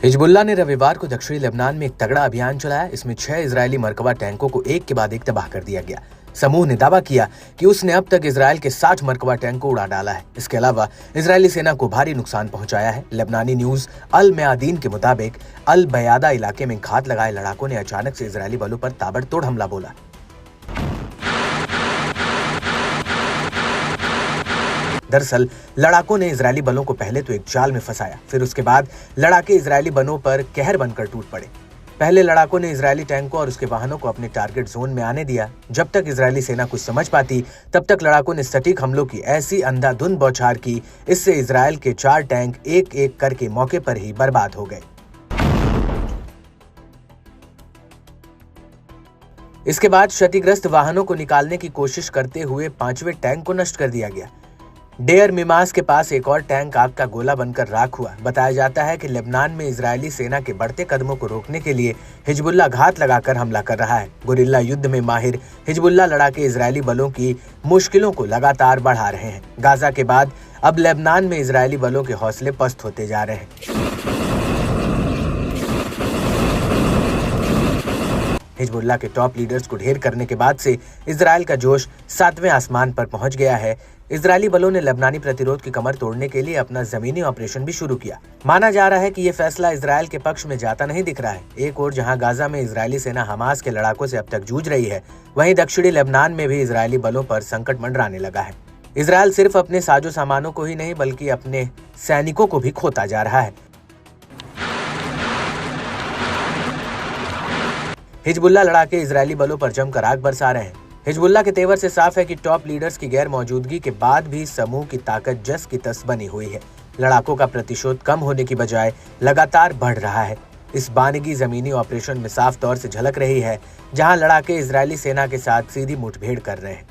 Hezbollah ने रविवार को दक्षिणी लेबनान में एक तगड़ा अभियान चलाया। इसमें 6 इजरायली मरकबा टैंकों को एक के बाद एक तबाह कर दिया गया। समूह ने दावा किया कि उसने अब तक इजरायल के 60 मरकबा टैंक को उड़ा डाला है। इसके अलावा इजरायली सेना को भारी नुकसान पहुंचाया है। लेबनानी न्यूज अल मयादीन के मुताबिक अल बयादा इलाके में घात लगाए लड़ाकों ने अचानक से इजरायली बलों पर ताबड़तोड़ हमला बोला। दरअसल लड़ाकों ने इजरायली बलों को पहले तो एक जाल में फंसाया, फिर उसके बाद लड़ाके इजरायली बलों पर कहर बनकर टूट पड़े। पहले लड़ाकों ने इजरायली टैंकों और उसके वाहनों को अपने टारगेट जोन में आने दिया। जब तक इजरायली सेना कुछ समझ पाती तब तक लड़ाकों ने सटीक हमलों की ऐसी अंधाधुंध बौछार की, इससे इजरायल के 4 टैंक एक एक करके मौके पर ही बर्बाद हो गए। इसके बाद क्षतिग्रस्त वाहनों को निकालने की कोशिश करते हुए 5वें टैंक को नष्ट कर दिया गया। डेयर मिमास के पास एक और टैंक आग का गोला बनकर राख हुआ। बताया जाता है कि लेबनान में इजरायली सेना के बढ़ते कदमों को रोकने के लिए हिजबुल्लाह घात लगाकर हमला कर रहा है। गुरिल्ला युद्ध में माहिर हिजबुल्लाह लड़ाके इजरायली बलों की मुश्किलों को लगातार बढ़ा रहे हैं। गाजा के बाद अब लेबनान में इजरायली बलों के हौसले पस्त होते जा रहे हैं। हिजबुल्लाह के टॉप लीडर्स को ढेर करने के बाद से इजरायल का जोश 7वें आसमान पर पहुंच गया है। इजरायली बलों ने लेबनानी प्रतिरोध की कमर तोड़ने के लिए अपना जमीनी ऑपरेशन भी शुरू किया। माना जा रहा है कि ये फैसला इजरायल के पक्ष में जाता नहीं दिख रहा है। एक ओर जहां गाजा में इजरायली सेना हमास के लड़ाकों से अब तक जूझ रही है, वहीं दक्षिणी लेबनान में भी इजरायली बलों पर संकट मंडराने लगा है। इजरायल सिर्फ अपने साजो सामानों को ही नहीं बल्कि अपने सैनिकों को भी खोता जा रहा है। हिजबुल्लाह लड़ाके इजरायली बलों पर जमकर आग बरसा रहे हैं। हिजबुल्लाह के तेवर से साफ है कि टॉप लीडर्स की गैर मौजूदगी के बाद भी समूह की ताकत जस की तस बनी हुई है। लड़ाकों का प्रतिशोध कम होने की बजाय लगातार बढ़ रहा है। इस बानगी जमीनी ऑपरेशन में साफ तौर से झलक रही है, जहां लड़ाके इजरायली सेना के साथ सीधी मुठभेड़ कर रहे हैं।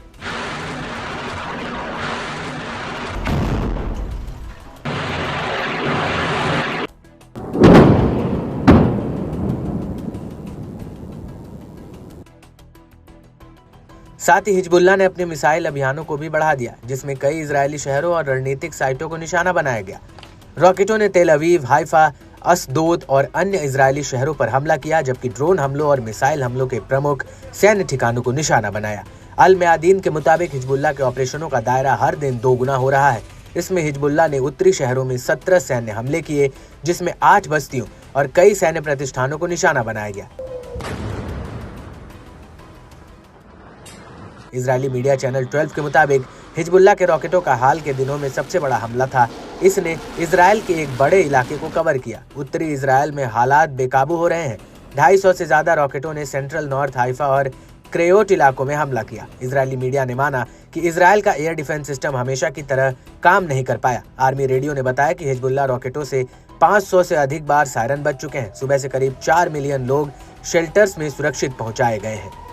साथ ही हिजबुल्लाह ने अपने मिसाइल अभियानों को भी बढ़ा दिया, जिसमें कई इजरायली शहरों और रणनीतिक साइटों को निशाना बनाया गया। रॉकेटों ने तेल अवीव, हाइफा, अस्दोद और अन्य इजरायली शहरों पर हमला किया, जबकि ड्रोन हमलों और मिसाइल हमलों के प्रमुख सैन्य ठिकानों को निशाना बनाया। अल मयादीन के मुताबिक हिजबुल्लाह के ऑपरेशनों का दायरा हर दिन 2 गुना हो रहा है। इसमें हिजबुल्लाह ने उत्तरी शहरों में 17 सैन्य हमले किए, जिसमें 8 बस्तियों और कई सैन्य प्रतिष्ठानों को निशाना बनाया गया। इजरायली मीडिया चैनल 12 के मुताबिक हिजबुल्लाह के रॉकेटों का हाल के दिनों में सबसे बड़ा हमला था। इसने इजरायल के एक बड़े इलाके को कवर किया। उत्तरी इजरायल में हालात बेकाबू हो रहे हैं। 250 से ज्यादा रॉकेटों ने सेंट्रल नॉर्थ हाइफा और क्रेयोट इलाकों में हमला किया। इजरायली मीडिया ने माना कि इजरायल का एयर डिफेंस सिस्टम हमेशा की तरह काम नहीं कर पाया। आर्मी रेडियो ने बताया कि हिजबुल्लाह रॉकेटों से 500 से अधिक बार सायरन बज चुके हैं। सुबह से करीब 4 मिलियन लोग शेल्टर्स में सुरक्षित पहुंचाए गए हैं।